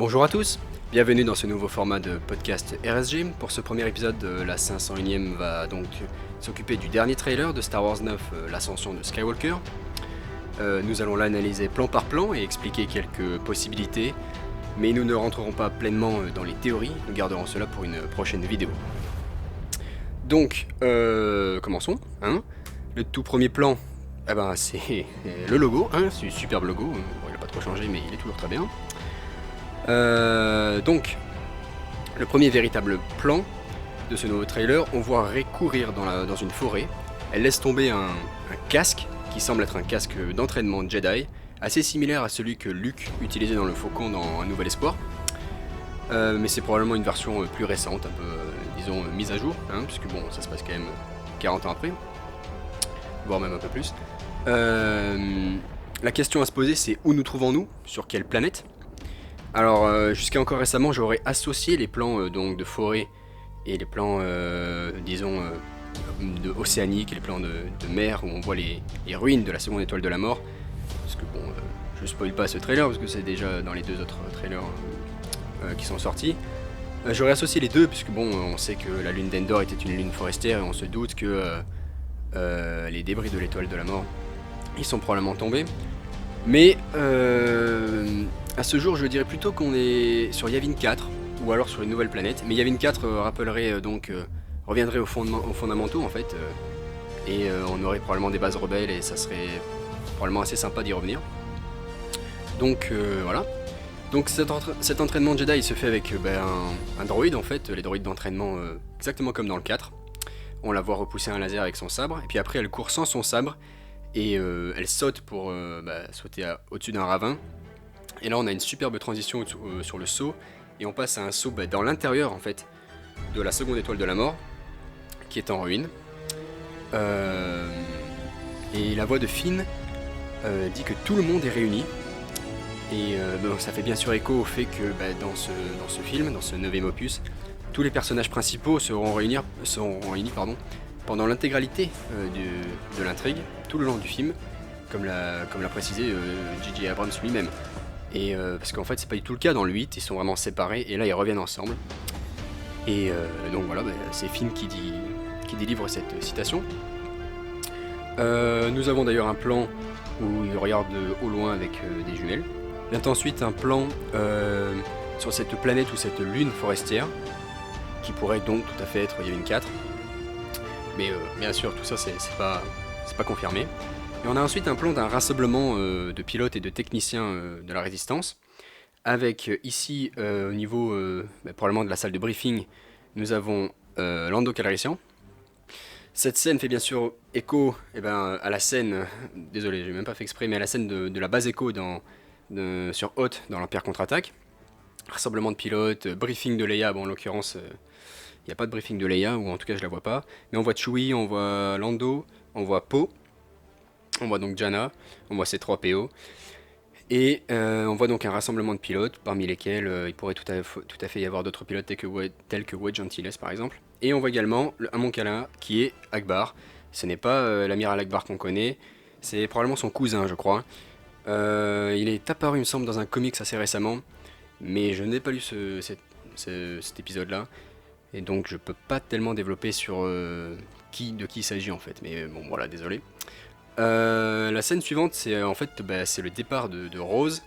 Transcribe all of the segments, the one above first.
Bonjour à tous, bienvenue dans ce nouveau format de podcast RSG. Pour ce premier épisode, la 501ème va donc s'occuper du dernier trailer de Star Wars 9, l'ascension de Skywalker. Nous allons l'analyser plan par plan et expliquer quelques possibilités, mais nous ne rentrerons pas pleinement dans les théories, nous garderons cela pour une prochaine vidéo. Donc, commençons. Le tout premier plan, c'est le logo, c'est un superbe logo, il n'a pas trop changé mais il est toujours très bien. Donc, le premier véritable plan de ce nouveau trailer, on voit Rey courir dans une forêt. Elle laisse tomber un casque qui semble être un casque d'entraînement Jedi, assez similaire à celui que Luke utilisait dans le Faucon dans Un Nouvel Espoir. Mais c'est probablement une version plus récente, un peu, disons, mise à jour, puisque bon, ça se passe quand même 40 ans après, voire même un peu plus. La question à se poser, c'est où nous trouvons-nous, sur quelle planète? Alors, jusqu'à encore récemment, j'aurais associé les plans donc de forêt et les plans, disons, océaniques et les plans de mer où on voit les ruines de la seconde étoile de la mort. Parce que bon, je spoil pas ce trailer parce que c'est déjà dans les deux autres trailers qui sont sortis. J'aurais associé les deux puisque bon, on sait que la lune d'Endor était une lune forestière et on se doute que les débris de l'étoile de la mort, ils sont probablement tombés. Mais à ce jour, je dirais plutôt qu'on est sur Yavin 4 ou alors sur une nouvelle planète. Mais Yavin 4 rappellerait reviendrait aux fondamentaux en fait, et on aurait probablement des bases rebelles et ça serait probablement assez sympa d'y revenir. Donc voilà. Donc cet entraînement Jedi il se fait avec un droïde en fait, les droïdes d'entraînement exactement comme dans le 4. On la voit repousser un laser avec son sabre et puis après elle court sans son sabre. Et elle saute pour sauter au-dessus d'un ravin. Et là on a une superbe transition sur le saut. Et on passe à un saut dans l'intérieur en fait de la seconde étoile de la mort, qui est en ruine. Et la voix de Finn dit que tout le monde est réuni. Et ça fait bien sûr écho au fait que dans ce film, dans ce 9ème opus, tous les personnages principaux seront réunis pendant l'intégralité de l'intrigue, tout le long du film, comme l'a précisé J.J. Abrams lui-même. Et parce qu'en fait c'est pas du tout le cas dans le 8, ils sont vraiment séparés et là ils reviennent ensemble. Et donc voilà, c'est Finn qui délivre cette citation. Nous avons d'ailleurs un plan où il regarde au loin avec des jumelles. Vient ensuite un plan sur cette planète ou cette lune forestière, qui pourrait donc tout à fait être Yavin 4. Mais bien sûr, tout ça c'est pas confirmé. Et on a ensuite un plan d'un rassemblement de pilotes et de techniciens de la Résistance, avec ici au niveau probablement de la salle de briefing, nous avons Lando Calrissian. Cette scène fait bien sûr écho à la scène, désolé j'ai même pas fait exprès, mais à la scène de la base Echo sur Hoth dans l'Empire contre-attaque. Rassemblement de pilotes, briefing de Leia, bon en l'occurrence il n'y a pas de briefing de Leia, ou en tout cas je la vois pas, mais on voit Chewie, on voit Lando, on voit Poe, on voit donc Jana, on voit C3PO, et on voit donc un rassemblement de pilotes, parmi lesquels il pourrait tout à fait y avoir d'autres pilotes tels que Wedge Antilles par exemple, et on voit également un Mon Cala qui est Ackbar. Ce n'est pas l'amiral Ackbar qu'on connaît, c'est probablement son cousin je crois. Il est apparu il me semble dans un comics assez récemment, mais je n'ai pas lu cet épisode là. Et donc je peux pas tellement développer sur de qui il s'agit en fait, mais bon voilà, désolé. La scène suivante c'est en fait c'est le départ de Rose,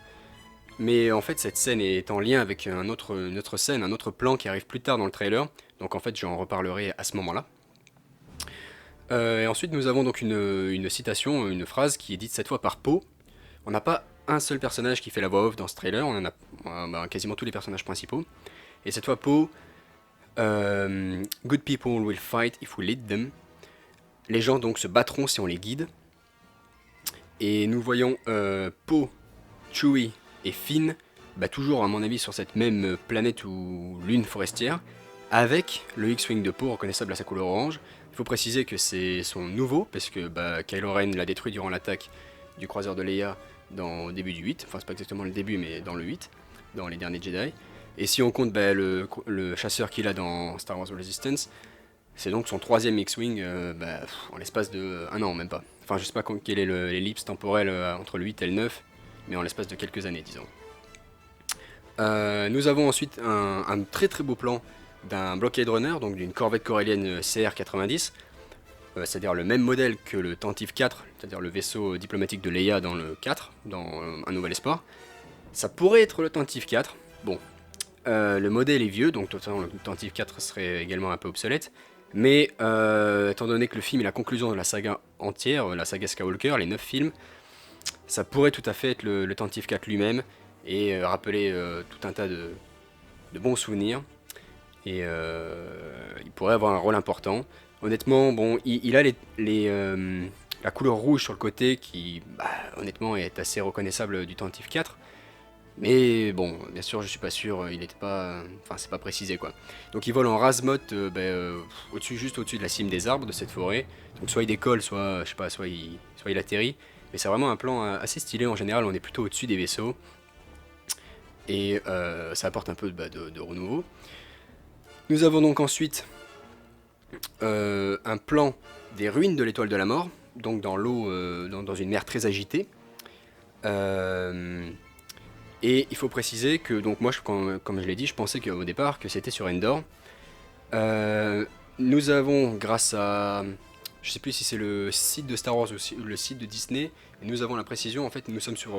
mais en fait cette scène est en lien avec une autre scène, un autre plan qui arrive plus tard dans le trailer, donc en fait j'en reparlerai à ce moment-là. Et ensuite nous avons donc une citation, une phrase qui est dite cette fois par Poe. On n'a pas un seul personnage qui fait la voix off dans ce trailer, on en a quasiment tous les personnages principaux, et cette fois Poe. Good people will fight if we lead them. Les gens donc se battront si on les guide. Et nous voyons Poe, Chewie et Finn, toujours à mon avis sur cette même planète ou lune forestière, avec le X-Wing de Poe reconnaissable à sa couleur orange. Il faut préciser que c'est son nouveau, parce que Kylo Ren l'a détruit durant l'attaque du croiseur de Leia au début du 8, enfin c'est pas exactement le début mais dans le 8, dans les derniers Jedi. Et si on compte le chasseur qu'il a dans Star Wars Resistance, c'est donc son 3ème X-Wing en l'espace de un an, même pas. Enfin, je sais pas quelle est l'ellipse temporelle entre le 8 et le 9, mais en l'espace de quelques années, disons. Nous avons ensuite un très très beau plan d'un Blockade Runner, donc d'une corvette corélienne CR-90, c'est-à-dire le même modèle que le Tantive 4, c'est-à-dire le vaisseau diplomatique de Leia dans le 4, dans Un Nouvel Espoir. Ça pourrait être le Tantive 4. Bon, le modèle est vieux, donc de toute façon le Tantive 4 serait également un peu obsolète. Mais étant donné que le film est la conclusion de la saga entière, la saga Skywalker, les 9 films, ça pourrait tout à fait être le Tantive 4 lui-même et rappeler tout un tas de bons souvenirs. Et il pourrait avoir un rôle important. Honnêtement, bon, il a la couleur rouge sur le côté qui, bah, honnêtement, est assez reconnaissable du Tantive 4. Mais bon, bien sûr, je suis pas sûr, il était pas, enfin, c'est pas précisé quoi. Donc il vole en Razmot, au-dessus, juste au-dessus de la cime des arbres de cette forêt. Donc soit il décolle, soit, je sais pas, soit il atterrit. Mais c'est vraiment un plan assez stylé en général. On est plutôt au-dessus des vaisseaux et ça apporte un peu de renouveau. Nous avons donc ensuite un plan des ruines de l'étoile de la mort, donc dans l'eau, dans une mer très agitée. Et il faut préciser que, donc moi, comme je l'ai dit, je pensais qu'au départ que c'était sur Endor. Nous avons, grâce à, je sais plus si c'est le site de Star Wars ou le site de Disney, et nous avons la précision, en fait, nous sommes sur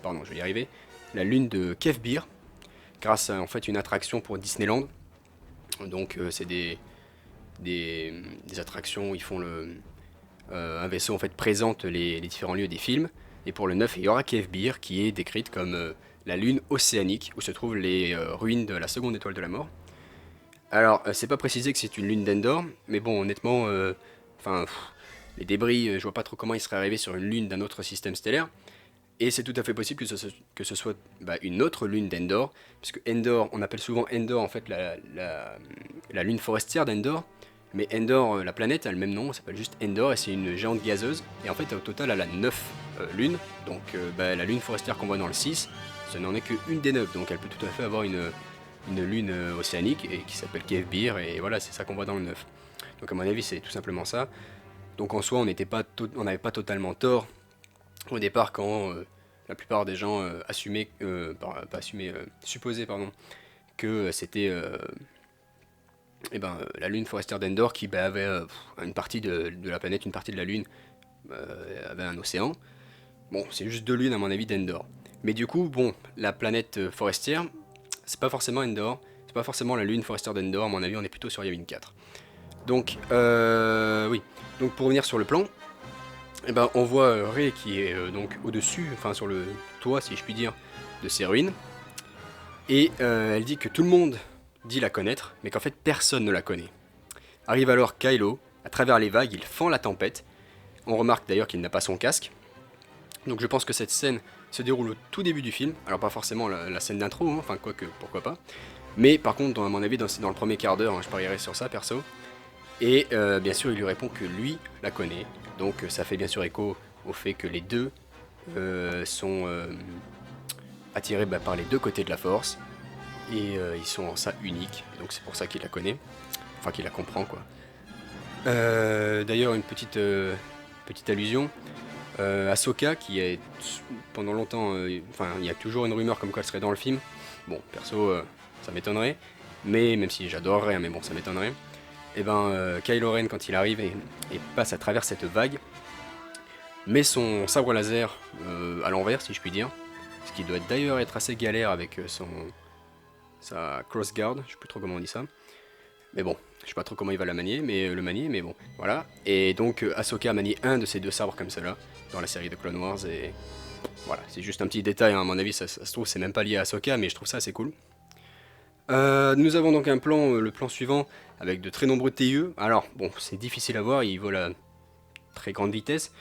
pardon, je vais y arriver, la lune de Kefbir, grâce à en fait une attraction pour Disneyland. Donc c'est des attractions où ils font un vaisseau en fait présente les différents lieux des films. Et pour le 9, il y aura Kefbir qui est décrite comme la lune océanique où se trouvent les ruines de la seconde étoile de la mort. Alors c'est pas précisé que c'est une lune d'Endor, mais bon honnêtement, enfin les débris, je vois pas trop comment ils seraient arrivés sur une lune d'un autre système stellaire. Et c'est tout à fait possible que ce soit une autre lune d'Endor, puisque Endor, on appelle souvent Endor en fait la lune forestière d'Endor, mais Endor, la planète, a le même nom, elle s'appelle juste Endor et c'est une géante gazeuse, et en fait au total elle a 9 lunes, donc la lune forestière qu'on voit dans le 6, ce n'en est qu'une des 9, donc elle peut tout à fait avoir une lune océanique et qui s'appelle Kefbir, et voilà, c'est ça qu'on voit dans le 9. Donc à mon avis c'est tout simplement ça. Donc en soi on n'avait pas totalement tort au départ quand la plupart des gens assumaient, pas assumaient, supposaient pardon, que c'était la lune forestière d'Endor qui avait une partie de la planète, une partie de la lune avait un océan. Bon, c'est juste deux lunes à mon avis d'Endor. Mais du coup, bon, la planète forestière, c'est pas forcément Endor, c'est pas forcément la lune forestière d'Endor, à mon avis on est plutôt sur Yavin 4. Donc, oui. Donc pour revenir sur le plan, on voit Rey qui est donc au-dessus, enfin sur le toit si je puis dire, de ces ruines. Et elle dit que tout le monde dit la connaître, mais qu'en fait personne ne la connaît. Arrive alors Kylo, à travers les vagues, il fend la tempête. On remarque d'ailleurs qu'il n'a pas son casque. Donc je pense que cette scène se déroule au tout début du film. Alors pas forcément la scène d'intro, hein, enfin quoique, pourquoi pas. Mais par contre, à mon avis, dans le premier quart d'heure, hein, je parierais sur ça perso. Et bien sûr, il lui répond que lui la connaît. Donc ça fait bien sûr écho au fait que les deux sont attirés par les deux côtés de la force. Et ils sont en ça uniques. Donc c'est pour ça qu'il la connaît. Enfin qu'il la comprend quoi. D'ailleurs une petite allusion. Ahsoka qui est pendant longtemps... Enfin il y a toujours une rumeur comme quoi elle serait dans le film. Bon perso ça m'étonnerait. Mais même si j'adorerais, hein, mais bon ça m'étonnerait. Et Kylo Ren quand il arrive et passe à travers cette vague, met son sabre laser à l'envers si je puis dire, ce qui doit d'ailleurs être assez galère avec sa crossguard, je sais plus trop comment on dit ça, mais bon, je sais pas trop comment il va la manier, mais bon, voilà. Et donc Ahsoka manie un de ces deux sabres comme cela dans la série de Clone Wars et voilà, c'est juste un petit détail, hein, à mon avis ça se trouve c'est même pas lié à Ahsoka, mais je trouve ça assez cool. Nous avons donc un plan, le plan suivant, avec de très nombreux TIE. Alors, bon, c'est difficile à voir, ils volent à très grande vitesse,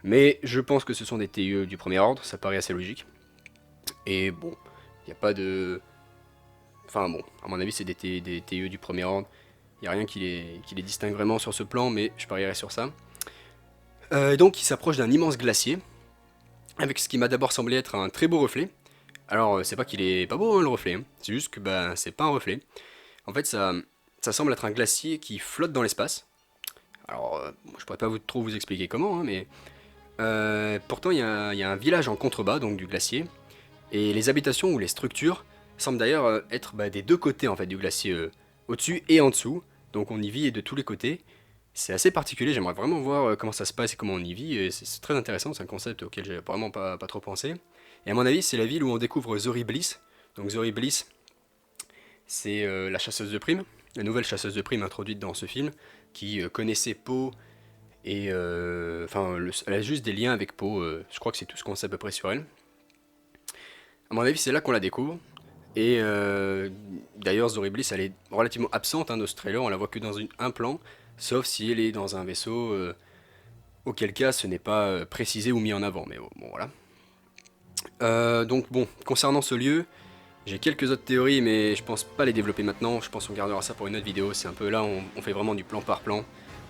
mais je pense que ce sont des TIE du premier ordre, ça paraît assez logique. Et bon, il n'y a pas de... Enfin bon, à mon avis c'est des TIE du premier ordre, il n'y a rien qui les distingue vraiment sur ce plan, mais je parierais sur ça. Donc il s'approche d'un immense glacier, avec ce qui m'a d'abord semblé être un très beau reflet. Alors, c'est pas qu'il est pas beau hein, le reflet, hein. C'est juste que c'est pas un reflet. En fait, ça semble être un glacier qui flotte dans l'espace. Alors, je pourrais pas trop vous expliquer comment, hein, mais pourtant il y a un village en contrebas donc du glacier. Et les habitations ou les structures semblent d'ailleurs être des deux côtés en fait du glacier, au-dessus et en dessous. Donc on y vit de tous les côtés. C'est assez particulier, j'aimerais vraiment voir comment ça se passe et comment on y vit. Et c'est très intéressant, c'est un concept auquel j'ai vraiment pas trop pensé. Et à mon avis, c'est la ville où on découvre Zori Bliss. Donc Zori Bliss, c'est la chasseuse de primes, la nouvelle chasseuse de primes introduite dans ce film, qui connaissait Poe et enfin, elle a juste des liens avec Poe. Je crois que c'est tout ce qu'on sait à peu près sur elle. À mon avis, c'est là qu'on la découvre. Et d'ailleurs, Zori Bliss, elle est relativement absente de ce trailer. On la voit que dans un plan, sauf si elle est dans un vaisseau. Auquel cas, ce n'est pas précisé ou mis en avant. Mais bon, voilà. Donc bon, concernant ce lieu, j'ai quelques autres théories, mais je pense pas les développer maintenant. Je pense qu'on gardera ça pour une autre vidéo. C'est un peu là, on fait vraiment du plan par plan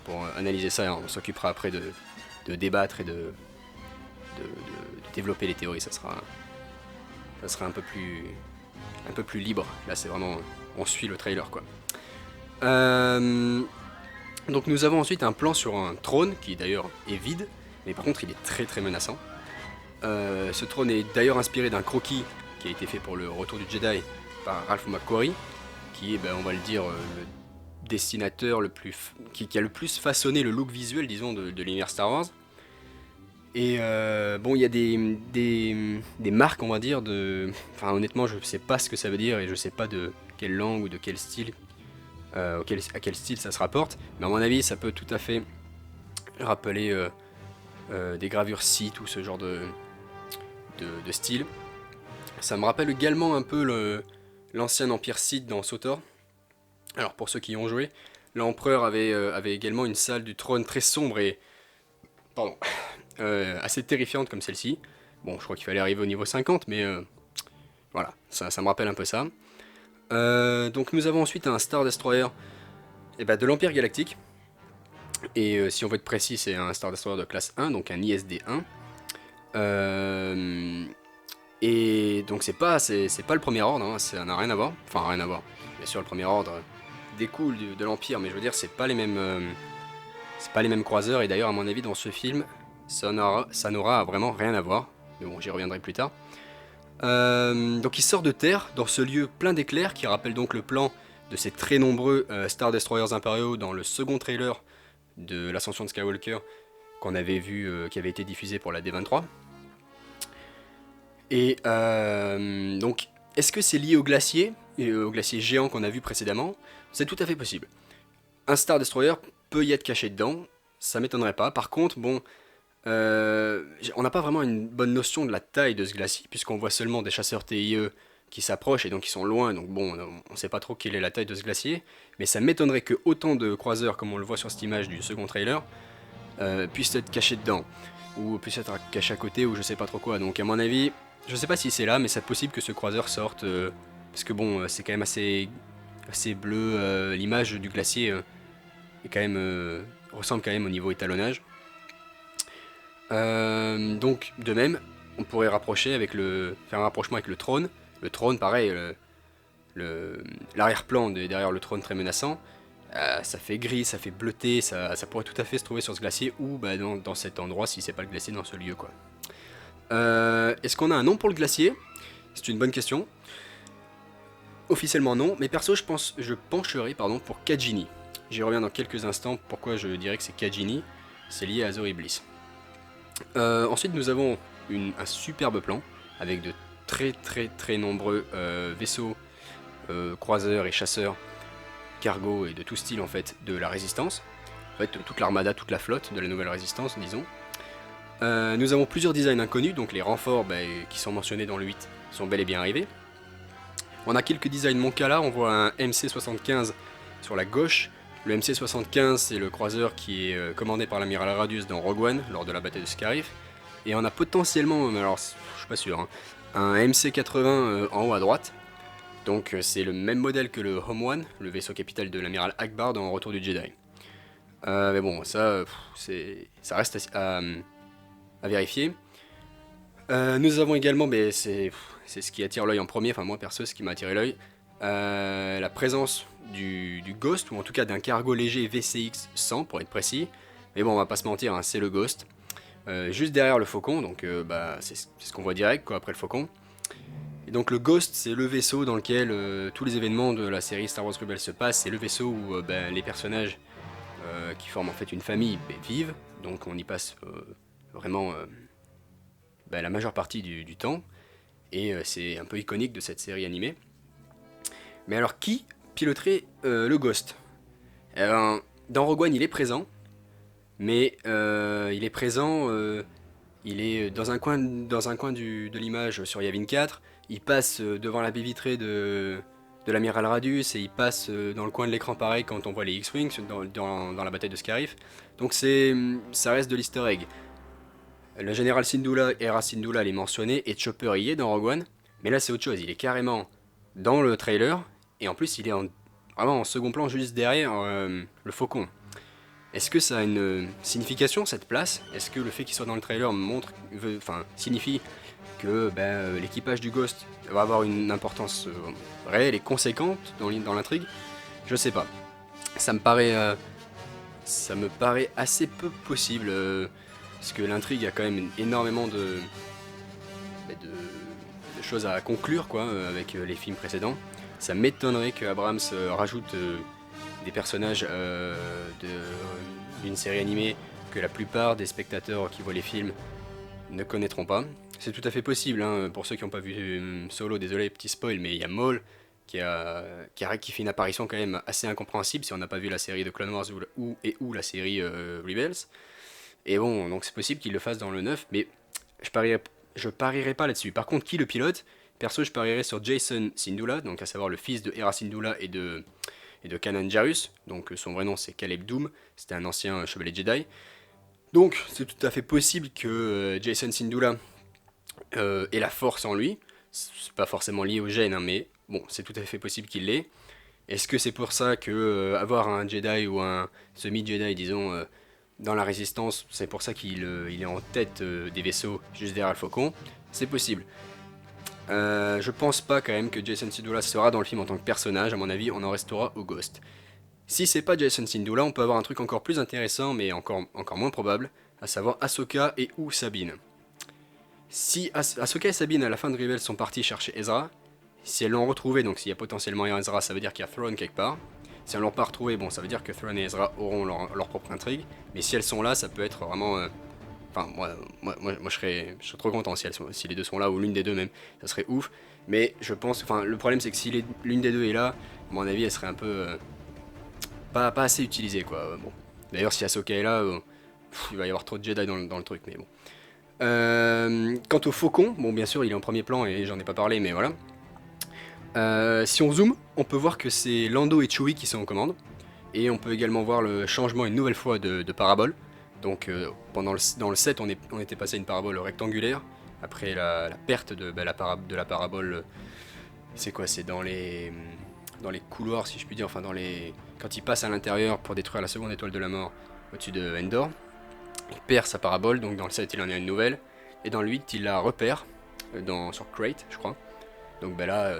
pour analyser ça. Et on s'occupera après de débattre et de développer les théories. Ça sera un peu plus libre. Là, c'est vraiment, on suit le trailer, quoi. Donc nous avons ensuite un plan sur un trône qui d'ailleurs est vide, mais par contre il est très très menaçant. Ce trône est d'ailleurs inspiré d'un croquis qui a été fait pour le Retour du Jedi par Ralph McQuarrie, qui est, on va le dire, le dessinateur qui a le plus façonné le look visuel, disons, de l'univers Star Wars. Et bon, il y a des marques, on va dire, enfin honnêtement, je sais pas ce que ça veut dire et je sais pas de quelle langue ou de quel style, à quel style ça se rapporte, mais à mon avis, ça peut tout à fait rappeler des gravures Sith ou ce genre de style. Ça me rappelle également un peu l'ancien Empire Sith dans SWTOR. Alors pour ceux qui y ont joué, l'empereur avait également une salle du trône très sombre et pardon, assez terrifiante comme celle-ci. Bon, je crois qu'il fallait arriver au niveau 50, mais voilà, ça me rappelle un peu ça. Donc nous avons ensuite un Star Destroyer de l'Empire Galactique. Et si on veut être précis, c'est un Star Destroyer de classe 1, donc un ISD-1. Et donc c'est pas le premier ordre, ça n'a rien à voir. Enfin, rien à voir. Bien sûr, le premier ordre découle de l'Empire, mais je veux dire, c'est pas les mêmes croiseurs. Et d'ailleurs, à mon avis, dans ce film, ça n'aura vraiment rien à voir. Mais bon, j'y reviendrai plus tard. Donc il sort de Terre, dans ce lieu plein d'éclairs, qui rappelle donc le plan de ces très nombreux Star Destroyers impériaux dans le second trailer de l'ascension de Skywalker qu'on avait vu, qui avait été diffusé pour la D23. Et donc, est-ce que c'est lié au glacier géant qu'on a vu précédemment? C'est tout à fait possible. Un Star Destroyer peut y être caché dedans, ça m'étonnerait pas. Par contre, bon, on n'a pas vraiment une bonne notion de la taille de ce glacier, puisqu'on voit seulement des chasseurs TIE qui s'approchent et donc ils sont loin, donc bon, on sait pas trop quelle est la taille de ce glacier, mais ça m'étonnerait que autant de croiseurs, comme on le voit sur cette image du second trailer, puissent être cachés dedans, ou puissent être cachés à côté, ou je sais pas trop quoi. Donc à mon avis, je sais pas si c'est là, mais c'est possible que ce croiseur sorte, parce que bon, c'est quand même assez bleu, l'image du glacier est quand même, ressemble quand même au niveau étalonnage. Donc de même, on pourrait faire un rapprochement avec le trône. Le trône, pareil, l'arrière-plan derrière le trône très menaçant, ça fait gris, ça fait bleuté, ça pourrait tout à fait se trouver sur ce glacier ou dans cet endroit si c'est pas le glacier dans ce lieu, quoi. Est-ce qu'on a un nom pour le glacier? C'est une bonne question. Officiellement non, mais perso je pencherai pour Kajini. J'y reviens dans quelques instants pourquoi je dirais que c'est Kajini. C'est lié à Zori Bliss. Ensuite nous avons un superbe plan avec de très nombreux vaisseaux, croiseurs et chasseurs, cargo et de tout style en fait de la résistance. En fait toute l'armada, toute la flotte de la nouvelle résistance, disons. Nous avons plusieurs designs inconnus, donc les renforts qui sont mentionnés dans le 8 sont bel et bien arrivés. On a quelques designs Moncala, on voit un MC-75 sur la gauche. Le MC-75 c'est le croiseur qui est commandé par l'amiral Radius dans Rogue One lors de la bataille de Scarif. Et on a potentiellement, alors je suis pas sûr, un MC-80 en haut à droite. Donc c'est le même modèle que le Home One, le vaisseau capital de l'amiral Akbar dans Retour du Jedi. Mais bon, ça reste à vérifier. Nous avons également, c'est ce qui attire l'œil en premier, enfin moi perso ce qui m'a attiré l'œil, la présence du Ghost, ou en tout cas d'un cargo léger VCX 100 pour être précis. Mais bon, on va pas se mentir, c'est le Ghost. Juste derrière le Faucon, donc c'est ce qu'on voit direct après le Faucon. Et donc le Ghost, c'est le vaisseau dans lequel tous les événements de la série Star Wars Rebels se passent. C'est le vaisseau où les personnages qui forment en fait une famille vivent. Donc on y passe vraiment la majeure partie du temps. Et c'est un peu iconique de cette série animée. Mais alors qui piloterait le Ghost? Eh ben, dans Rogue One il est présent. Mais il est présent, il est dans un coin de l'image sur Yavin 4. Il passe devant la baie vitrée de l'amiral Radius et il passe dans le coin de l'écran pareil quand on voit les X-Wings dans la bataille de Scarif. Donc ça reste de l'easter egg. Le général Syndulla, Hera Syndulla, elle est mentionnée et Chopper y est dans Rogue One. Mais là c'est autre chose, il est carrément dans le trailer et en plus il est vraiment en second plan juste derrière le Faucon. Est-ce que ça a une signification cette place? Est-ce que le fait qu'il soit dans le trailer signifie que l'équipage du Ghost va avoir une importance réelle et conséquente dans l'intrigue? Je sais pas. Ça me paraît assez peu possible parce que l'intrigue a quand même énormément de choses à conclure quoi avec les films précédents. Ça m'étonnerait que Abrams rajoute des personnages d'une série animée que la plupart des spectateurs qui voient les films ne connaîtront pas. C'est tout à fait possible, hein, pour ceux qui n'ont pas vu Solo, désolé, petit spoil, mais il y a Maul qui fait une apparition quand même assez incompréhensible si on n'a pas vu la série de Clone Wars ou la série Rebels. Et bon, donc c'est possible qu'il le fasse dans le 9, mais je parierais pas là-dessus. Par contre, qui le pilote? Perso, je parierais sur Jacen Syndulla, donc à savoir le fils de Hera Syndulla et de Kanan Jarrus, donc son vrai nom c'est Caleb Doom, c'était un ancien chevalier Jedi. Donc c'est tout à fait possible que Jacen Syndulla ait la force en lui, c'est pas forcément lié au gène, hein, mais bon, c'est tout à fait possible qu'il l'ait. Est-ce que c'est pour ça que avoir un Jedi ou un semi-Jedi, disons, dans la Résistance, c'est pour ça qu'il est en tête des vaisseaux juste derrière le Faucon? C'est possible. Je pense pas quand même que Jacen Syndulla sera dans le film en tant que personnage, à mon avis on en restera au Ghost. Si c'est pas Jacen Syndulla, on peut avoir un truc encore plus intéressant mais encore moins probable, à savoir Ahsoka et ou Sabine. Si Ahsoka et Sabine à la fin de Rebels sont partis chercher Ezra, si elles l'ont retrouvé, donc s'il y a potentiellement Ezra, ça veut dire qu'il y a Thrawn quelque part. Si elles l'ont pas retrouvé, bon ça veut dire que Thrawn et Ezra auront leur propre intrigue, mais si elles sont là, ça peut être vraiment... Enfin, moi je serais trop content si les deux sont là, ou l'une des deux même, ça serait ouf. Mais je pense, enfin, le problème c'est que si l'une des deux est là, à mon avis, elle serait un peu pas assez utilisée quoi. Bon. D'ailleurs, si Ahsoka est là, il va y avoir trop de Jedi dans le truc, mais bon. Quant au Faucon, bon, bien sûr, il est en premier plan et j'en ai pas parlé, mais voilà. Si on zoome, on peut voir que c'est Lando et Chewie qui sont aux commandes, et on peut également voir le changement une nouvelle fois de parabole. Donc dans le 7, on était passé à une parabole rectangulaire. Après la perte de la parabole, c'est quoi? C'est dans les couloirs, si je puis dire, enfin quand il passe à l'intérieur pour détruire la seconde étoile de la mort au-dessus de Endor. Il perd sa parabole, donc dans le 7 il en a une nouvelle. Et dans le 8 il la repère sur Crate, je crois. Donc là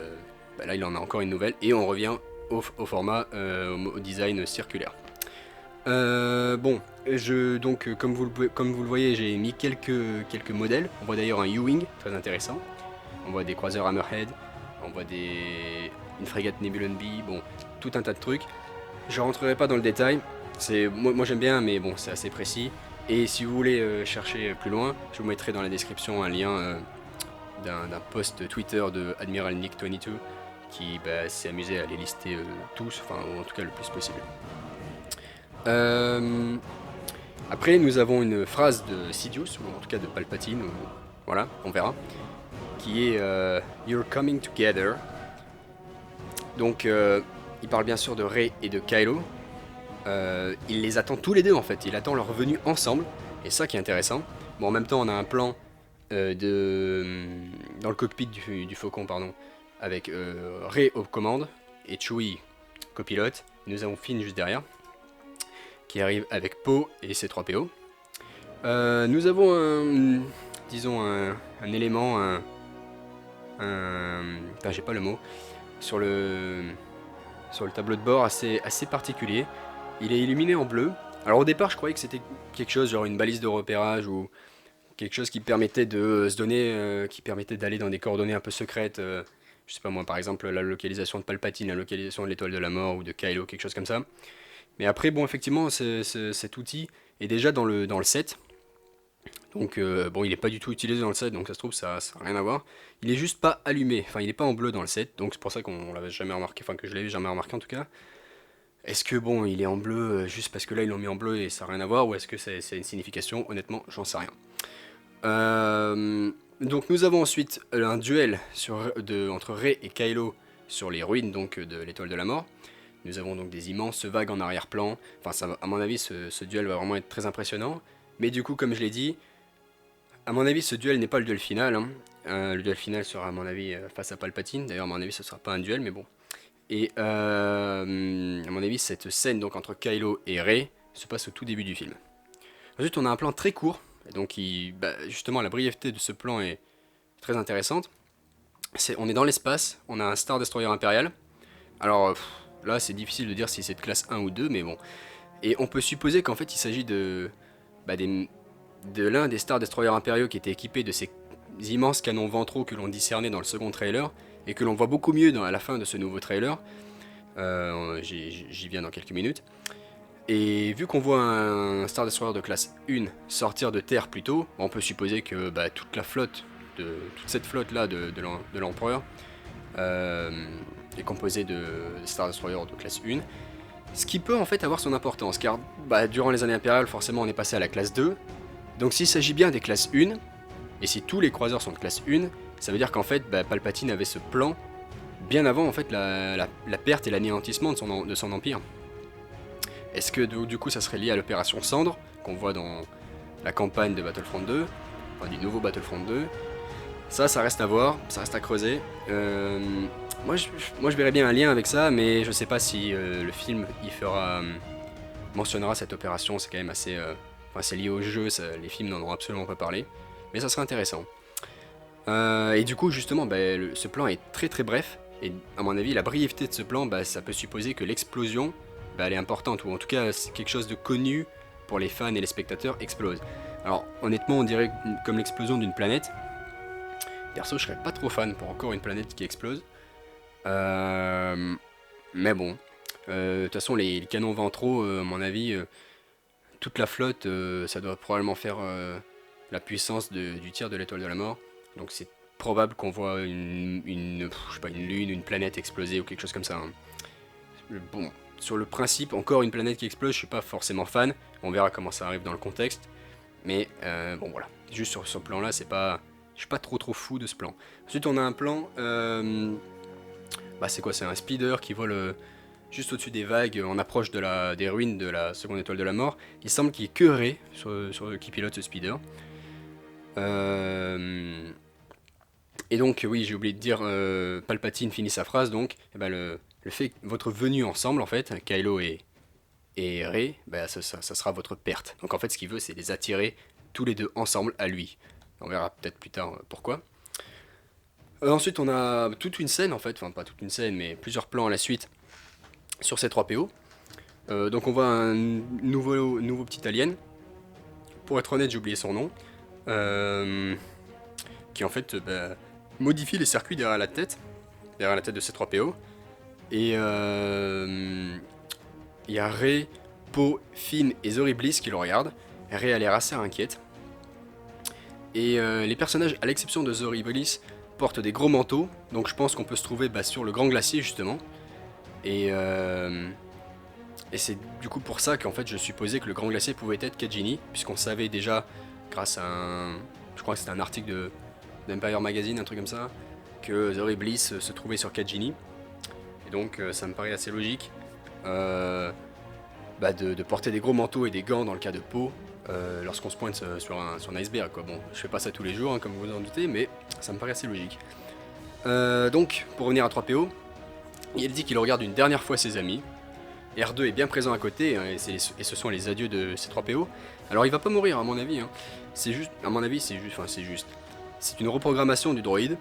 il en a encore une nouvelle. Et on revient au format, au design circulaire. Comme vous le voyez, j'ai mis quelques modèles. On voit d'ailleurs un U-Wing, très intéressant. On voit des croiseurs Hammerhead, on voit une frégate Nebulon B, bon, tout un tas de trucs. Je rentrerai pas dans le détail, moi j'aime bien, mais bon, c'est assez précis. Et si vous voulez chercher plus loin, je vous mettrai dans la description un lien d'un post Twitter de Admiral Nick 22 qui s'est amusé à les lister tous, enfin, ou en tout cas le plus possible. Après, nous avons une phrase de Sidious, ou en tout cas de Palpatine, voilà, on verra, qui est You're coming together. Donc, il parle bien sûr de Rey et de Kylo. Il les attend tous les deux en fait, il attend leur venue ensemble, et ça qui est intéressant. Bon, en même temps, on a un plan dans le cockpit du Faucon, pardon, avec Rey aux commandes et Chewie copilote. Nous avons Finn juste derrière, qui arrive avec Poe et ses 3PO. Nous avons un élément, j'ai pas le mot, sur le tableau de bord assez particulier. Il est illuminé en bleu. Alors au départ je croyais que c'était quelque chose genre une balise de repérage ou quelque chose qui permettait de se donner, qui permettait d'aller dans des coordonnées un peu secrètes. Je sais pas moi, par exemple la localisation de Palpatine, la localisation de l'étoile de la mort ou de Kylo, quelque chose comme ça. Mais après, bon, effectivement, cet outil est déjà dans le set. Donc, bon, il est pas du tout utilisé dans le set, donc ça se trouve, ça a rien à voir. Il est juste pas allumé, enfin, il est pas en bleu dans le set, donc c'est pour ça qu'on l'avait jamais remarqué, enfin, que je l'avais jamais remarqué en tout cas. Est-ce que, bon, il est en bleu juste parce que là, ils l'ont mis en bleu et ça a rien à voir, ou est-ce que c'est une signification? Honnêtement, j'en sais rien. Donc, nous avons ensuite un duel entre Rey et Kylo sur les ruines donc de l'étoile de la mort. Nous avons donc des immenses vagues en arrière-plan. Enfin, à mon avis, ce duel va vraiment être très impressionnant. Mais du coup, comme je l'ai dit, à mon avis, ce duel n'est pas le duel final, hein. Le duel final sera, à mon avis, face à Palpatine. D'ailleurs, à mon avis, ce sera pas un duel, mais bon. Et à mon avis, cette scène donc entre Kylo et Rey se passe au tout début du film. Ensuite, on a un plan très court. Et donc, justement, la brièveté de ce plan est très intéressante. On est dans l'espace, on a un Star Destroyer impérial. Alors, là, c'est difficile de dire si c'est de classe 1 ou 2, mais bon. Et on peut supposer qu'en fait, il s'agit de l'un des Star Destroyers impériaux qui était équipé de ces immenses canons ventraux que l'on discernait dans le second trailer, et que l'on voit beaucoup mieux à la fin de ce nouveau trailer. J'y viens dans quelques minutes. Et vu qu'on voit un Star Destroyer de classe 1 sortir de terre plus tôt, on peut supposer que toute la flotte, toute cette flotte là de l'empereur est composée de Star Destroyer de classe 1. Ce qui peut en fait avoir son importance, car durant les années impériales, forcément on est passé à la classe 2. Donc s'il s'agit bien des classes 1, et si tous les croiseurs sont de classe 1, ça veut dire qu'en fait Palpatine avait ce plan bien avant en fait la perte et l'anéantissement de son empire. Est-ce que du coup ça serait lié à l'opération Cendre, qu'on voit dans la campagne de Battlefront 2, enfin du nouveau Battlefront 2? Ça reste à voir, ça reste à creuser. Moi je verrais bien un lien avec ça, mais je sais pas si le film mentionnera cette opération, c'est quand même assez... c'est lié au jeu, les films n'en ont absolument pas parlé, mais ça serait intéressant. Et du coup justement, ce plan est très très bref, et à mon avis la brièveté de ce plan, ça peut supposer que l'explosion, elle est importante, ou en tout cas c'est quelque chose de connu pour les fans et les spectateurs, explose. Alors honnêtement on dirait comme l'explosion d'une planète. Perso je serais pas trop fan pour encore une planète qui explose. Mais bon, de toute façon les canons ventraux, à mon avis, toute la flotte, ça doit probablement faire la puissance du tir de l'étoile de la mort. Donc c'est probable qu'on voit une lune, une planète exploser ou quelque chose comme ça, hein. Bon, sur le principe, encore une planète qui explose, je suis pas forcément fan. On verra comment ça arrive dans le contexte. Mais bon voilà, juste sur ce plan-là, je suis pas trop fou de ce plan. Ensuite, on a un plan, c'est quoi? C'est un speeder qui vole juste au-dessus des vagues, en approche des ruines de la seconde étoile de la mort. Il semble qu'il y ait que Rey qui pilote ce speeder. Et donc, oui, j'ai oublié de dire, Palpatine finit sa phrase, donc, le fait que votre venue ensemble, en fait, Kylo et Rey, ça sera votre perte. Donc en fait, ce qu'il veut, c'est les attirer tous les deux ensemble à lui. On verra peut-être plus tard pourquoi. Ensuite, on a toute une scène, en fait, enfin pas toute une scène, mais plusieurs plans à la suite sur ces 3 PO. Donc on voit un nouveau petit alien. Pour être honnête, j'ai oublié son nom. Qui en fait modifie les circuits derrière la tête de ces 3 PO. Et il y a Rey, Poe, Finn et Zori Bliss qui le regardent. Rey a l'air assez inquiète. Et les personnages, à l'exception de Zori Bliss, portent des gros manteaux. Donc je pense qu'on peut se trouver sur le Grand Glacier justement. Et c'est du coup pour ça qu'en fait je supposais que le Grand Glacier pouvait être Kajini, puisqu'on savait déjà, grâce à je crois que c'était un article d'Empire Magazine, un truc comme ça, que Zori Bliss se trouvait sur Kajini. Et donc ça me paraît assez logique de porter des gros manteaux et des gants dans le cas de Poe lorsqu'on se pointe sur un iceberg, quoi. Bon, je fais pas ça tous les jours, hein, comme vous en doutez, mais ça me paraît assez logique. Donc, pour revenir à 3PO, il dit qu'il regarde une dernière fois ses amis. R2 est bien présent à côté, hein, et ce sont les adieux de ces 3PO. Alors il va pas mourir à mon avis, hein. C'est juste, à mon avis c'est juste. C'est une reprogrammation du droïde.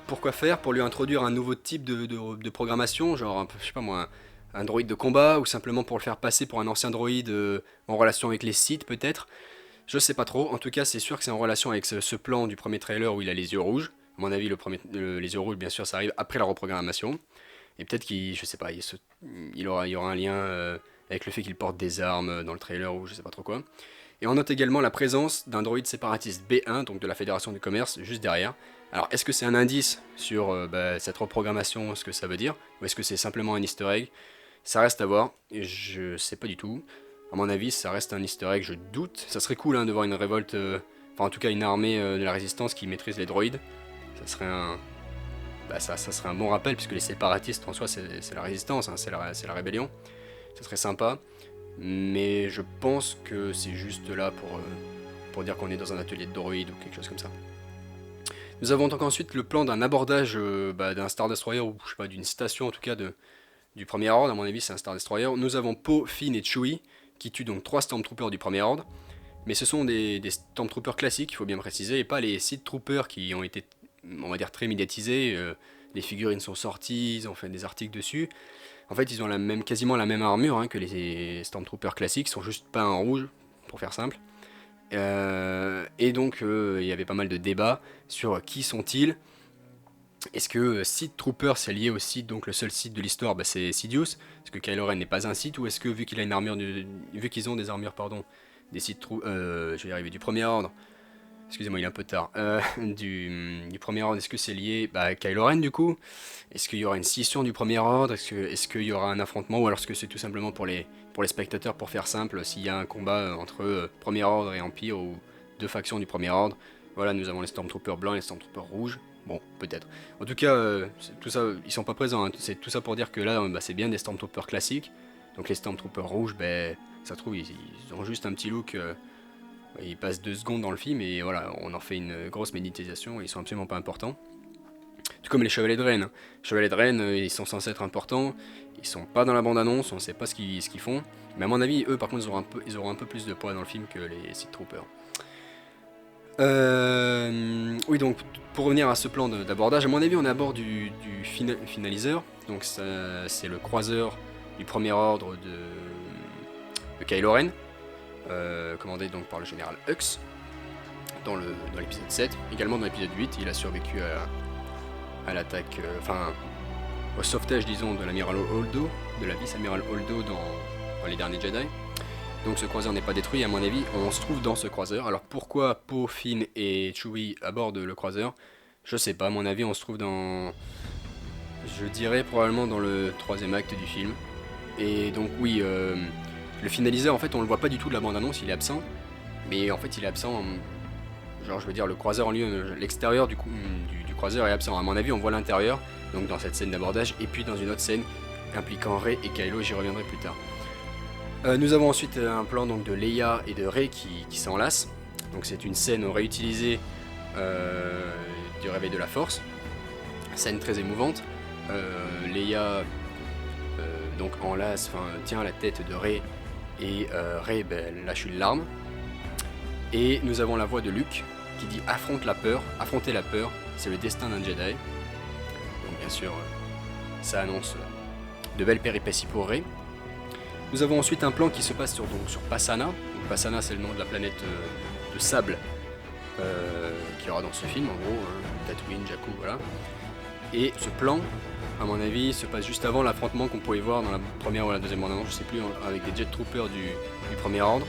Pourquoi faire? Pour lui introduire un nouveau type de programmation, genre, je sais pas moi, un droïde de combat, ou simplement pour le faire passer pour un ancien droïde en relation avec les Sith peut-être. Je sais pas trop, en tout cas c'est sûr que c'est en relation avec ce plan du premier trailer où il a les yeux rouges. À mon avis, les yeux rouges, bien sûr, ça arrive après la reprogrammation. Et peut-être qu'il, je sais pas, il y aura un lien avec le fait qu'il porte des armes dans le trailer ou je sais pas trop quoi. Et on note également la présence d'un droïde séparatiste B1, donc de la Fédération du Commerce, juste derrière. Alors, est-ce que c'est un indice sur cette reprogrammation, ce que ça veut dire, ou est-ce que c'est simplement un easter egg? Ça reste à voir, et je sais pas du tout. À mon avis, ça reste un easter egg, je doute. Ça serait cool de voir une révolte, enfin en tout cas une armée de la résistance qui maîtrise les droïdes. Ça serait un, ça serait un bon rappel, puisque les séparatistes en soi c'est la résistance, hein, c'est la rébellion. Ça serait sympa, mais je pense que c'est juste là pour dire qu'on est dans un atelier de droïdes ou quelque chose comme ça. Nous avons donc ensuite le plan d'un abordage d'un Star Destroyer, ou je sais pas, d'une station en tout cas du Premier Ordre, à mon avis c'est un Star Destroyer. Nous avons Poe, Finn et Chewie, qui tuent donc 3 Stormtroopers du Premier Ordre, mais ce sont des Stormtroopers classiques, il faut bien préciser, et pas les Sith Troopers qui ont été, on va dire, très médiatisés. Les figurines sont sorties, ils ont fait des articles dessus. En fait, ils ont quasiment la même armure que les Stormtroopers classiques, ils sont juste peints en rouge, pour faire simple. Et donc, il y avait pas mal de débats sur qui sont-ils. Est-ce que Sith Trooper c'est lié au Sith, donc le seul Sith de l'histoire, c'est Sidious? Est-ce que Kylo Ren n'est pas un Sith, ou est-ce que vu qu'il a une armure, vu qu'ils ont des armures, pardon, des Sith je vais y arriver, du Premier Ordre, excusez-moi, il est un peu tard, du Premier Ordre, est-ce que c'est lié à Kylo Ren du coup? Est-ce qu'il y aura une scission du Premier Ordre? Est-ce qu'il y aura un affrontement, ou alors est-ce que c'est tout simplement pour les spectateurs, pour faire simple, s'il y a un combat entre Premier Ordre et Empire, ou deux factions du Premier Ordre? Voilà, nous avons les Stormtroopers blancs et les Stormtroopers rouges. Bon, peut-être. En tout cas, tout ça, ils sont pas présents, hein. C'est tout ça pour dire que là, c'est bien des Stormtroopers classiques. Donc les Stormtroopers rouges, ça se trouve, ils ont juste un petit look. Ils passent 2 secondes dans le film et voilà, on en fait une grosse médiatisation. Ils sont absolument pas importants. Tout comme les Chevaliers de Rennes, hein. Les Chevaliers de Rennes, ils sont censés être importants. Ils sont pas dans la bande-annonce, on sait pas ce qu'ils font. Mais à mon avis, eux, par contre, ils auront un peu plus de poids dans le film que les Sith Troopers. Oui, donc pour revenir à ce plan d'abordage, à mon avis on est à bord du finaliseur, donc c'est le croiseur du Premier Ordre de Kylo Ren, commandé donc par le général Hux dans l'épisode 7. Également dans l'épisode 8, il a survécu à l'attaque, au sauvetage disons de l'amiral Holdo, de la vice-amiral Holdo dans les derniers Jedi. Donc ce croiseur n'est pas détruit, à mon avis, on se trouve dans ce croiseur. Alors pourquoi Poe, Finn et Chewie abordent le croiseur? Je sais pas, à mon avis on se trouve dans... Je dirais probablement dans le 3e acte du film. Et donc oui, le finaliseur en fait on le voit pas du tout de la bande-annonce, il est absent. Mais en fait il est absent, genre je veux dire le croiseur en lui, l'extérieur du croiseur est absent. À mon avis on voit l'intérieur, donc dans cette scène d'abordage, et puis dans une autre scène impliquant Rey et Kylo, j'y reviendrai plus tard. Nous avons ensuite un plan donc, de Leia et de Rey qui s'enlacent. Donc c'est une scène réutilisée du réveil de la Force. Scène très émouvante. Leia donc enlace, tient la tête de Rey et Rey lâche une larme. Et nous avons la voix de Luke qui dit affronter la peur, c'est le destin d'un Jedi. Donc bien sûr, ça annonce de belles péripéties pour Rey. Nous avons ensuite un plan qui se passe sur Pasaana. Donc, Pasaana c'est le nom de la planète de sable qu'il y aura dans ce film, en gros, Tatooine, Jakku, voilà. Et ce plan, à mon avis, se passe juste avant l'affrontement qu'on pouvait voir dans la première ou la deuxième bande-annonce, je sais plus, avec des Jet Troopers du Premier Ordre.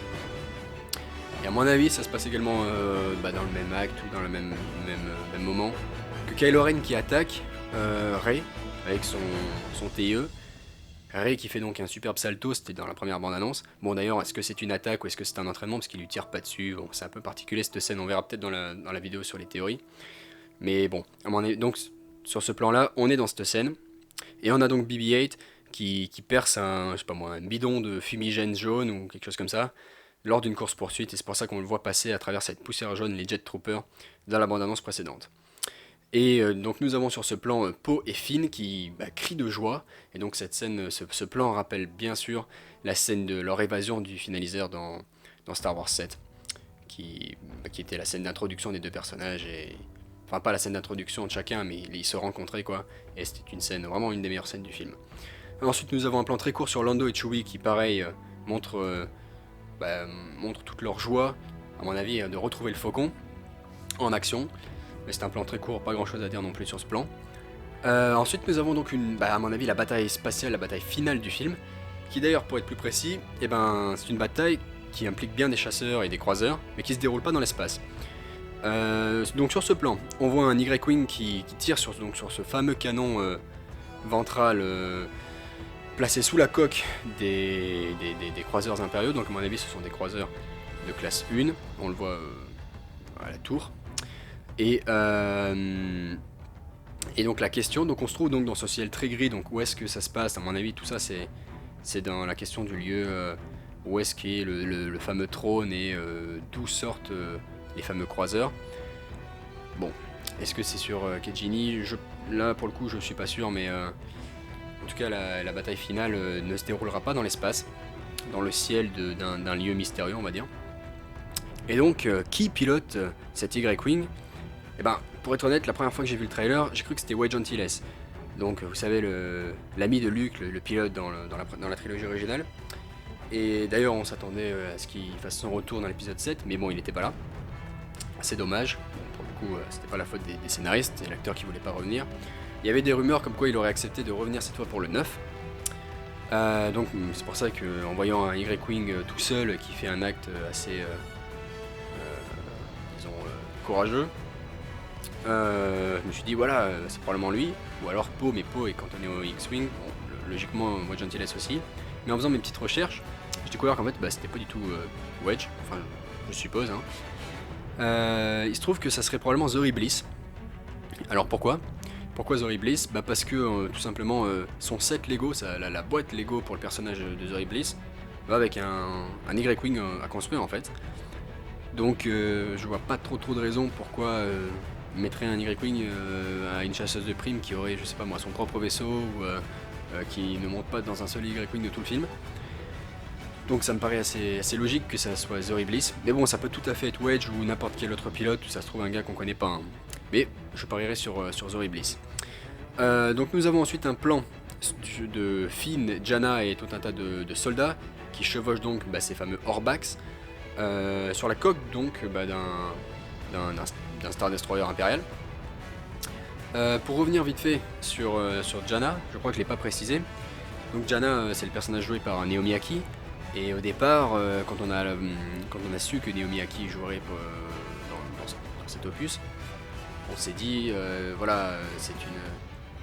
Et à mon avis, ça se passe également dans le même acte ou dans le même moment que Kylo Ren qui attaque Rey avec son TIE. Rey qui fait donc un superbe salto, c'était dans la première bande-annonce. Bon d'ailleurs, est-ce que c'est une attaque ou est-ce que c'est un entraînement, parce qu'il lui tire pas dessus. Bon, c'est un peu particulier cette scène, on verra peut-être dans la vidéo sur les théories. Mais bon, donc sur ce plan-là, on est dans cette scène. Et on a donc BB-8 qui perce un bidon de fumigène jaune ou quelque chose comme ça, lors d'une course-poursuite, et c'est pour ça qu'on le voit passer à travers cette poussière jaune, les Jet Troopers, dans la bande-annonce précédente. Et donc nous avons sur ce plan Poe et Finn qui crient de joie, et donc cette scène, ce plan rappelle bien sûr la scène de leur évasion du finaliseur dans Star Wars 7, qui était la scène d'introduction des deux personnages, et enfin pas la scène d'introduction de chacun, mais ils se rencontraient quoi, et c'était une scène, vraiment une des meilleures scènes du film. Ensuite nous avons un plan très court sur Lando et Chewie qui pareil montre toute leur joie à mon avis, de retrouver le Faucon en action. Mais c'est un plan très court, pas grand chose à dire non plus sur ce plan. Ensuite, nous avons donc à mon avis, la bataille spatiale, la bataille finale du film, qui d'ailleurs, pour être plus précis, c'est une bataille qui implique bien des chasseurs et des croiseurs, mais qui se déroule pas dans l'espace. Donc sur ce plan, on voit un Y-Wing qui tire sur ce fameux canon ventral placé sous la coque des croiseurs impériaux. Donc à mon avis, ce sont des croiseurs de classe 1, on le voit à la tour. Et donc la question, donc on se trouve donc dans ce ciel très gris, donc où est-ce que ça se passe? À mon avis, tout ça c'est dans la question du lieu où est-ce qu'est le fameux trône et d'où sortent les fameux croiseurs. Bon, est-ce que c'est sur Kejini? Là pour le coup je suis pas sûr, mais en tout cas la bataille finale ne se déroulera pas dans l'espace, dans le ciel d'un lieu mystérieux on va dire. Et donc qui pilote cet Y-Wing? Eh ben, pour être honnête, la première fois que j'ai vu le trailer, j'ai cru que c'était Wedge Antilles. Donc, vous savez, l'ami de Luke, le pilote dans la trilogie originale. Et d'ailleurs, on s'attendait à ce qu'il fasse son retour dans l'épisode 7, mais bon, il n'était pas là. C'est dommage. Bon, pour le coup, c'était pas la faute des scénaristes et l'acteur qui voulait pas revenir. Il y avait des rumeurs comme quoi il aurait accepté de revenir cette fois pour le 9. Donc, c'est pour ça qu'en voyant un Y-Wing tout seul qui fait un acte assez, disons, courageux, je me suis dit voilà, c'est probablement lui, ou alors Poe, mais Poe est cantonné au X-Wing, bon, logiquement Wedge Antilles aussi, mais en faisant mes petites recherches, j'ai découvert qu'en fait c'était pas du tout Wedge, enfin je suppose, hein. Il se trouve que ça serait probablement Zorii Bliss. Alors pourquoi Zorii Bliss? Parce que tout simplement son set Lego, la boîte Lego pour le personnage de Zorii Bliss, va avec un Y-Wing à construire en fait. Donc je vois pas trop de raisons pourquoi mettrait un Y-Wing à une chasseuse de primes qui aurait, je sais pas moi, son propre vaisseau ou qui ne monte pas dans un seul Y-Wing de tout le film. Donc ça me paraît assez logique que ça soit Zorii Bliss. Mais bon, ça peut tout à fait être Wedge ou n'importe quel autre pilote, ça se trouve un gars qu'on connaît pas. Hein. Mais je parierais sur Zorii Bliss. Donc nous avons ensuite un plan de Finn, Jannah et tout un tas de soldats qui chevauchent donc ces fameux Orbax sur la coque donc d'un Star Destroyer impérial. Pour revenir vite fait sur Jannah, je crois que je l'ai pas précisé. Donc Jannah, c'est le personnage joué par Naomi Ackie. Et au départ, quand on a su que Naomi Ackie jouerait dans cet opus, on s'est dit, voilà,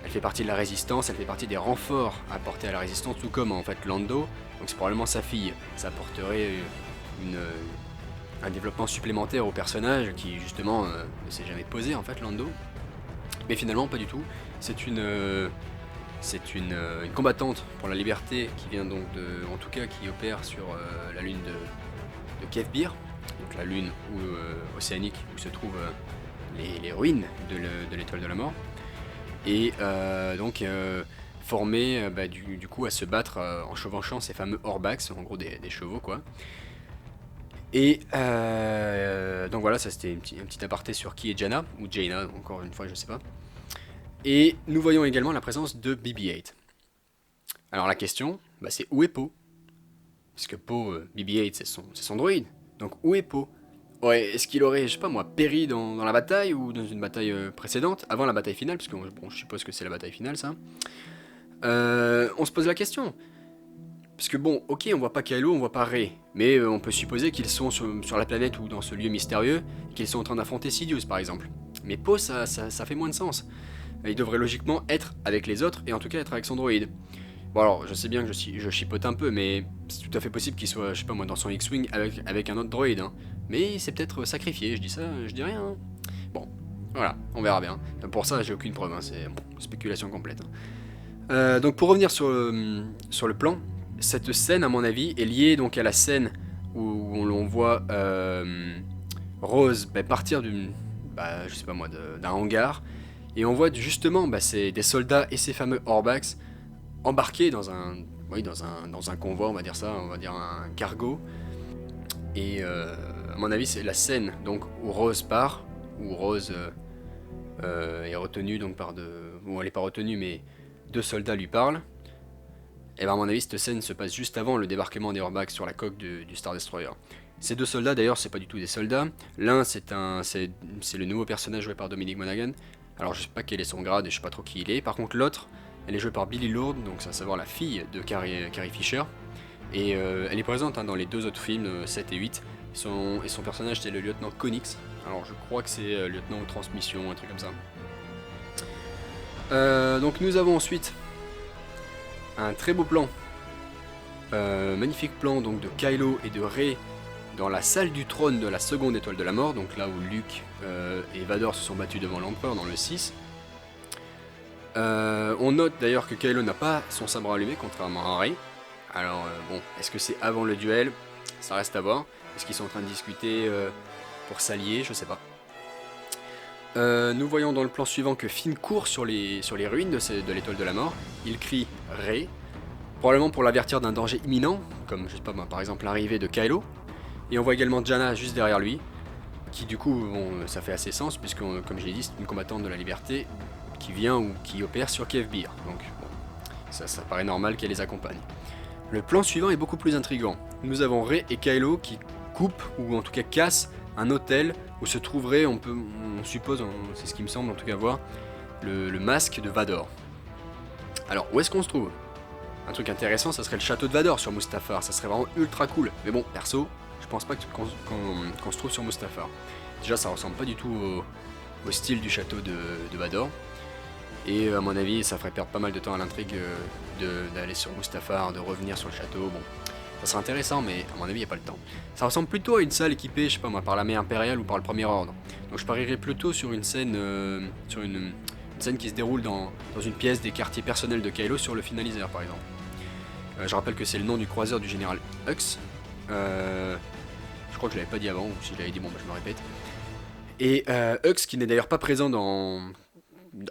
elle fait partie de la résistance, elle fait partie des renforts apportés à la résistance, tout comme en fait Lando. Donc c'est probablement sa fille. Ça apporterait un développement supplémentaire au personnage qui justement ne s'est jamais posé en fait, Lando. Mais finalement pas du tout. C'est une combattante pour la liberté qui vient donc en tout cas qui opère sur la lune de Kefbir, donc la lune océanique où se trouvent les ruines de l'étoile de la mort. Et donc formée du coup à se battre en chevauchant ces fameux Orbax, en gros des chevaux quoi. Et donc voilà, ça c'était un petit aparté sur qui est Jannah, ou Jaina, encore une fois, je sais pas. Et nous voyons également la présence de BB-8. Alors la question, c'est où est Poe? Parce que Poe, BB-8 c'est son droïde, donc où est Poe? Ouais, est-ce qu'il aurait, je sais pas moi, péri dans la bataille, ou dans une bataille précédente, avant la bataille finale, parce que bon, je suppose que c'est la bataille finale ça. On se pose la question. Parce que bon, ok, on voit pas Kylo, on voit pas Rey, mais on peut supposer qu'ils sont sur la planète ou dans ce lieu mystérieux, et qu'ils sont en train d'affronter Sidious par exemple. Mais Poe, ça fait moins de sens. Il devrait logiquement être avec les autres, et en tout cas être avec son droïde. Bon alors, je sais bien que je chipote un peu, mais c'est tout à fait possible qu'il soit, je sais pas moi, dans son X-Wing avec un autre droïde. Hein. Mais c'est peut-être sacrifié, je dis ça, je dis rien. Hein. Bon, voilà, on verra bien. Pour ça, j'ai aucune preuve, hein, c'est spéculation complète. Hein. Donc pour revenir sur le plan, cette scène, à mon avis, est liée donc à la scène où l'on voit Rose partir je sais pas moi, d'un hangar, et on voit justement c'est des soldats et ces fameux Orbax embarqués dans un convoi, on va dire ça, on va dire un cargo. Et à mon avis, c'est la scène donc où Rose part, où Rose est retenue donc bon, elle est pas retenue, mais deux soldats lui parlent. Et à mon avis, cette scène se passe juste avant le débarquement des Orbax sur la coque du Star Destroyer. Ces deux soldats d'ailleurs c'est pas du tout des soldats. L'un c'est le nouveau personnage joué par Dominic Monaghan. Alors je sais pas quel est son grade et je sais pas trop qui il est. Par contre l'autre, elle est jouée par Billie Lourd, donc c'est à savoir la fille de Carrie Fisher. Et elle est présente dans les deux autres films, 7 et 8. Et son personnage c'est le lieutenant Connix. Alors je crois que c'est lieutenant aux transmissions, un truc comme ça. Donc nous avons ensuite un très beau plan. Magnifique plan donc de Kylo et de Rey dans la salle du trône de la seconde étoile de la mort, donc là où Luke et Vador se sont battus devant l'empereur dans le 6. On note d'ailleurs que Kylo n'a pas son sabre allumé contrairement à Rey. Alors bon, est-ce que c'est avant le duel? Ça reste à voir. Est-ce qu'ils sont en train de discuter pour s'allier? Je sais pas. Nous voyons dans le plan suivant que Finn court sur les ruines de l'étoile de la mort. Il crie Rey, probablement pour l'avertir d'un danger imminent, comme je sais pas, par exemple l'arrivée de Kylo. Et on voit également Jannah juste derrière lui, qui du coup, bon, ça fait assez sens, puisque comme je l'ai dit, c'est une combattante de la liberté qui vient ou qui opère sur Kiev Bir. Donc bon, ça paraît normal qu'elle les accompagne. Le plan suivant est beaucoup plus intriguant. Nous avons Rey et Kylo qui coupent, ou en tout cas cassent, un hôtel où se trouverait, on suppose, c'est ce qui me semble en tout cas voir, le masque de Vador. Alors où est-ce qu'on se trouve? Un truc intéressant, ça serait le château de Vador sur Mustafar, ça serait vraiment ultra cool. Mais bon, perso, je pense pas qu'on se trouve sur Mustafar. Déjà, ça ressemble pas du tout au style du château de Vador. Et à mon avis, ça ferait perdre pas mal de temps à l'intrigue d'aller sur Mustafar, de revenir sur le château. Bon, ça serait intéressant, mais à mon avis, il n'y a pas le temps. Ça ressemble plutôt à une salle équipée, je sais pas moi, par l'armée impériale ou par le Premier Ordre. Donc je parierais plutôt sur une scène, une scène qui se déroule dans une pièce des quartiers personnels de Kylo sur le finaliseur, par exemple. Je rappelle que c'est le nom du croiseur du général Hux. Je crois que je l'avais pas dit avant, ou si je l'avais dit, bon, bah, je me répète. Et Hux, qui n'est d'ailleurs pas présent dans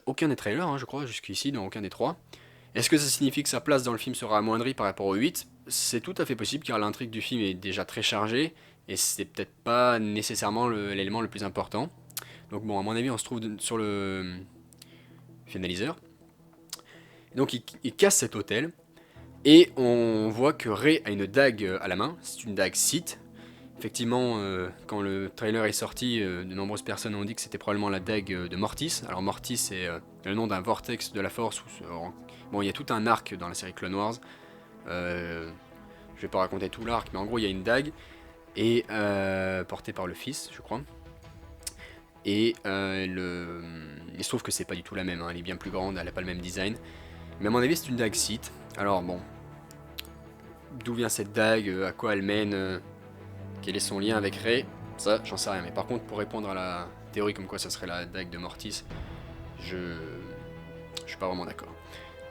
aucun des trailers, hein, je crois, jusqu'ici, dans aucun des trois. Est-ce que ça signifie que sa place dans le film sera amoindrie par rapport au 8? C'est tout à fait possible, car l'intrigue du film est déjà très chargée, et c'est peut-être pas nécessairement l'élément le plus important. Donc bon, à mon avis, on se trouve sur le finaliseur. Donc il casse cet hôtel, et on voit que Rey a une dague à la main, c'est une dague Sith. Effectivement, quand le trailer est sorti, de nombreuses personnes ont dit que c'était probablement la dague de Mortis. Alors Mortis, c'est le nom d'un vortex de la Force. Bon, il y a tout un arc dans la série Clone Wars. Je vais pas raconter tout l'arc, mais en gros, il y a une dague, et portée par le fils, je crois. Et il se trouve que c'est pas du tout la même, hein. Elle est bien plus grande, elle a pas le même design. Mais à mon avis, c'est une dague Sith. Alors bon, d'où vient cette dague? À quoi elle mène? Quel est son lien avec Rey? Ça, j'en sais rien. Mais par contre, pour répondre à la théorie comme quoi ça serait la dague de Mortis, je suis pas vraiment d'accord.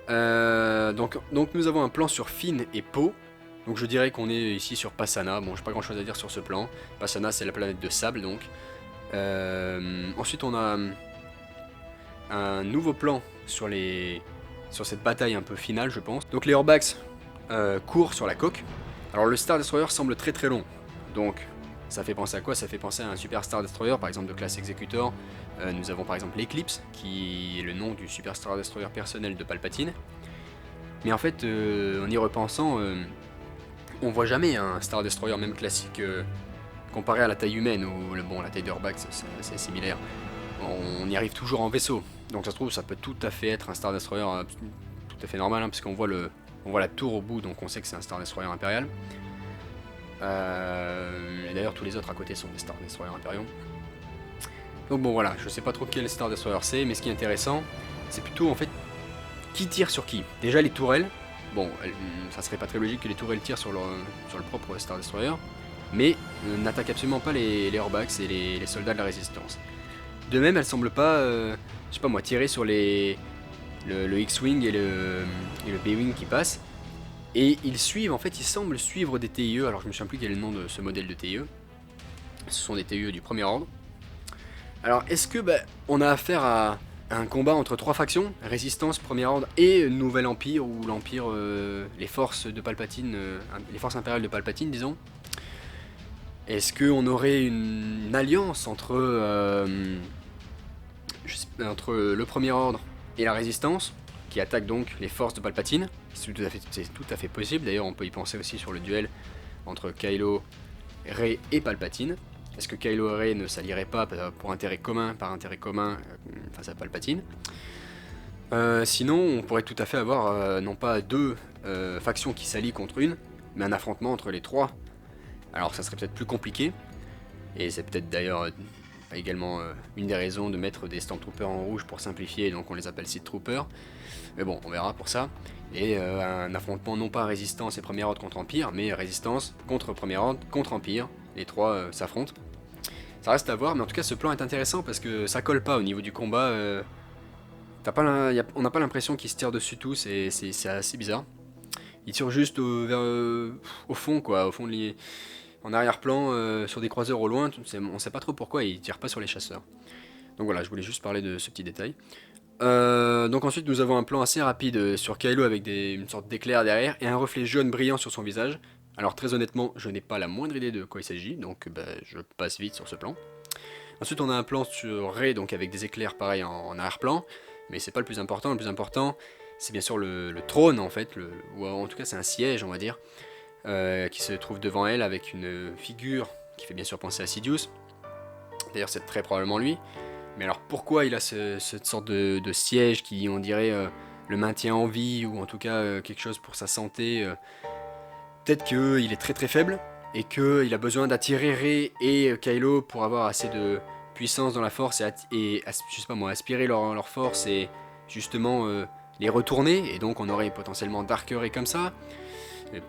Donc nous avons un plan sur Finn et Poe. Donc je dirais qu'on est ici sur Pasaana. Bon, j'ai pas grand chose à dire sur ce plan. Pasaana, c'est la planète de sable, donc. Ensuite, on a un nouveau plan sur cette bataille un peu finale, je pense. Donc les Orbaks courent sur la coque. Alors le Star Destroyer semble très très long. Donc ça fait penser à quoi? Ça fait penser à un Super Star Destroyer, par exemple de classe Executor. Nous avons par exemple l'Eclipse, qui est le nom du Super Star Destroyer personnel de Palpatine. Mais en fait, en y repensant, on voit jamais un Star Destroyer même classique comparé à la taille humaine, ou la taille d'Urbach c'est similaire. On y arrive toujours en vaisseau. Donc ça se trouve, ça peut tout à fait être un Star Destroyer tout à fait normal, hein, parce qu'on voit la tour au bout, donc on sait que c'est un Star Destroyer impérial. Et d'ailleurs tous les autres à côté sont des Star Destroyer impériaux. Donc bon voilà, je sais pas trop quel Star Destroyer c'est, mais ce qui est intéressant, c'est plutôt en fait qui tire sur qui. Déjà les tourelles, bon, ça serait pas très logique que les tourelles tirent sur le propre Star Destroyer, mais n'attaquent absolument pas les Orbaks et les soldats de la résistance. De même, elles semblent pas, je sais pas moi, tirer sur le X-Wing et le B-Wing qui passent. Et ils semblent suivre des TIE. Alors je me souviens plus quel est le nom de ce modèle de TIE. Ce sont des TIE du Premier Ordre. Alors est-ce que on a affaire à un combat entre trois factions, Résistance, Premier Ordre et Nouvel Empire, ou l'Empire, les forces de Palpatine, les forces impériales de Palpatine, disons. Est-ce qu'on aurait une alliance entre le Premier Ordre et la Résistance, qui attaque donc les forces de Palpatine? C'est tout à fait possible. D'ailleurs, on peut y penser aussi sur le duel entre Kylo Rey et Palpatine. Est-ce que Kylo et Rey ne s'allieraient pas par intérêt commun face à Palpatine? Sinon, on pourrait tout à fait avoir non pas deux factions qui s'allient contre une, mais un affrontement entre les trois. Alors ça serait peut-être plus compliqué, et c'est peut-être d'ailleurs également une des raisons de mettre des Stormtroopers en rouge pour simplifier, donc on les appelle Sith Troopers. Mais bon, on verra pour ça. Et un affrontement non pas Résistance et Premier Ordre contre Empire, mais Résistance contre Premier Ordre contre Empire. Les trois s'affrontent. Ça reste à voir, mais en tout cas ce plan est intéressant parce que ça colle pas au niveau du combat. On n'a pas l'impression qu'ils se tirent dessus tous, et c'est assez bizarre. Ils tirent juste au fond, quoi, au fond en arrière-plan, sur des croiseurs au loin. On sait pas trop pourquoi ils tirent pas sur les chasseurs. Donc voilà, je voulais juste parler de ce petit détail. Donc ensuite nous avons un plan assez rapide sur Kylo avec une sorte d'éclair derrière et un reflet jaune brillant sur son visage. Alors très honnêtement, je n'ai pas la moindre idée de quoi il s'agit, donc je passe vite sur ce plan. Ensuite on a un plan sur Rey, donc avec des éclairs pareil en arrière-plan, mais c'est pas le plus important. Le plus important c'est bien sûr le trône en fait, ou en tout cas c'est un siège on va dire, qui se trouve devant elle avec une figure qui fait bien sûr penser à Sidious. D'ailleurs c'est très probablement lui. Mais alors pourquoi il a cette sorte de siège qui on dirait le maintient en vie, ou en tout cas quelque chose pour sa santé. Peut-être qu'il est très très faible et qu'il a besoin d'attirer Rey et Kylo pour avoir assez de puissance dans la force et je sais pas moi, aspirer leur force et justement les retourner. Et donc on aurait potentiellement Dark Rey comme ça,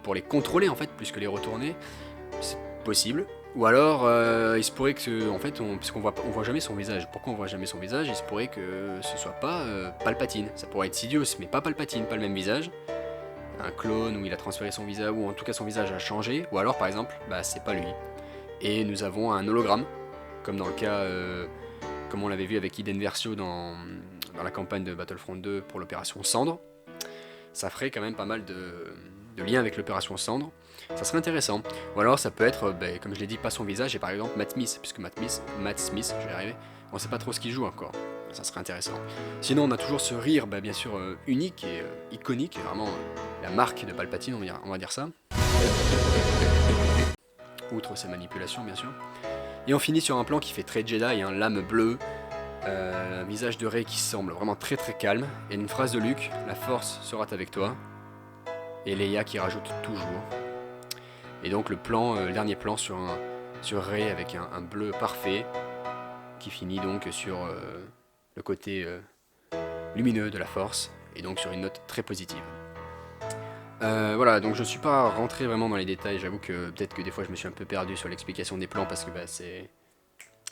pour les contrôler en fait, plus que les retourner. C'est possible. Ou alors, il se pourrait que, en fait, puisqu'on voit jamais son visage. Pourquoi on voit jamais son visage? Il se pourrait que ce soit pas Palpatine. Ça pourrait être Sidious, mais pas Palpatine, pas le même visage. Un clone où il a transféré son visage, ou en tout cas son visage a changé. Ou alors, par exemple, bah c'est pas lui. Et nous avons un hologramme, comme dans le cas, comme on l'avait vu avec Iden Versio dans la campagne de Battlefront 2 pour l'opération Cendre. Ça ferait quand même pas mal de liens avec l'opération Cendre. Ça serait intéressant. Ou alors ça peut être, comme je l'ai dit, pas son visage, et par exemple Matt Smith, puisque Matt Smith, je vais y arriver, on sait pas trop ce qu'il joue encore. Ça serait intéressant. Sinon on a toujours ce rire, bien sûr, unique et iconique, vraiment la marque de Palpatine, on va dire ça. Outre ses manipulations, bien sûr. Et on finit sur un plan qui fait très Jedi, un lame bleue, un visage de Rey qui semble vraiment très très calme, et une phrase de Luke, la force sera avec toi, et Leia qui rajoute toujours. Et donc le dernier plan sur Rey avec un bleu parfait, qui finit donc sur le côté lumineux de la force, et donc sur une note très positive. Voilà, donc je suis pas rentré vraiment dans les détails, j'avoue que peut-être que des fois je me suis un peu perdu sur l'explication des plans, parce que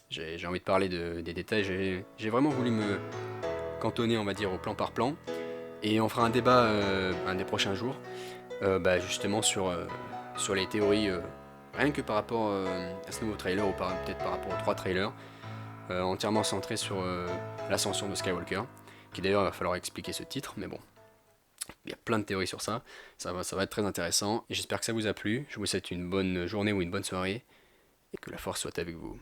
j'ai envie de parler des détails, j'ai vraiment voulu me cantonner, on va dire, au plan par plan, et on fera un débat un des prochains jours, justement sur les théories, rien que par rapport à ce nouveau trailer, ou peut-être par rapport aux 3 trailers, entièrement centrés sur l'ascension de Skywalker, qui d'ailleurs il va falloir expliquer ce titre, mais bon, il y a plein de théories sur ça, ça va être très intéressant, et j'espère que ça vous a plu. Je vous souhaite une bonne journée ou une bonne soirée, et que la force soit avec vous.